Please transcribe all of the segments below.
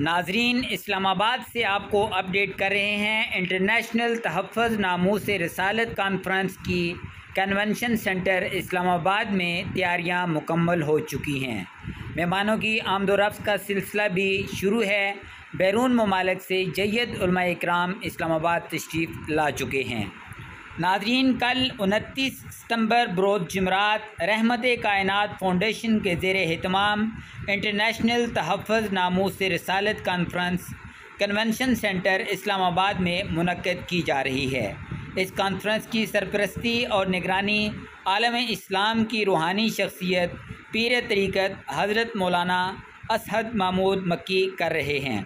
नाजरीन, इस्लामाबाद से आपको अपडेट कर रहे हैं। इंटरनेशनल तहफ़्फ़ुज़ नामूस रिसालत कॉन्फ्रेंस की कन्वेंशन सेंटर इस्लामाबाद में तैयारियां मुकम्मल हो चुकी हैं। मेहमानों की आमदोरफ्त का सिलसिला भी शुरू है। बैरून ममालिक से जय्यद उलमा इकराम इस्लामाबाद तशरीफ़ ला चुके हैं। नाज़रीन, कल 29 सितंबर बरोज़ जुमरात रहमत कायनात फाउंडेशन के ज़ेर एहतमाम इंटरनेशनल तहफ़्फ़ुज़ नामूस रिसालत कॉन्फ्रेंस कन्वेंशन सेंटर इस्लामाबाद में मुनक्किद की जा रही है। इस कॉन्फ्रेंस की सरपरस्ती और निगरानी आलम इस्लाम की रूहानी शख्सियत पीर तरीक़त हज़रत मौलाना असहद महमूद मक्की कर रहे हैं।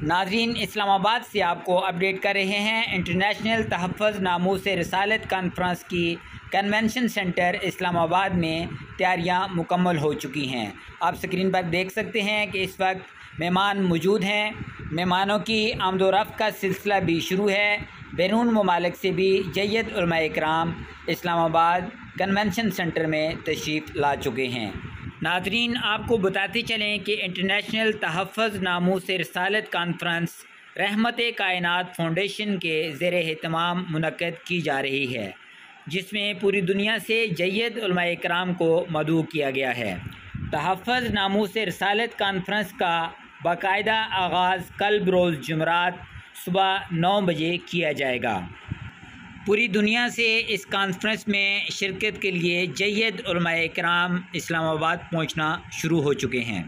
नाज़रीन, इस्लामाबाद से आपको अपडेट कर रहे हैं। इंटरनेशनल तहफ़्फ़ुज़ नामूस रिसालत कॉन्फ्रेंस की कन्वेंशन सेंटर इस्लामाबाद में तैयारियां मुकम्मल हो चुकी हैं। आप स्क्रीन पर देख सकते हैं कि इस वक्त मेहमान मौजूद हैं। मेहमानों की आमदोरफ्त का सिलसिला भी शुरू है। बैरून ममालिक से भी जय्यद उलमा इकराम इस्लामाबाद कन्वेंशन सेंटर में तशरीफ़ ला चुके हैं। नाज़रीन, आपको बताते चलें कि इंटरनेशनल तहफ़्फ़ुज़ नामूस रिसालत कॉन्फ्रेंस रहमत कायनात फाउंडेशन के ज़ेर एहतमाम मुनक्किद की जा रही है, जिसमें पूरी दुनिया से जय्यद उलमा इकराम को मदऊ किया गया है। तहफ़्फ़ुज़ नामूस रिसालत कॉन्फ्रेंस का बाकायदा आगाज़ कल बरोज़ जुमरात सुबह 9 बजे किया जाएगा। पूरी दुनिया से इस कॉन्फ्रेंस में शिरकत के लिए जय्यद उलमा इकराम इस्लामाबाद पहुंचना शुरू हो चुके हैं।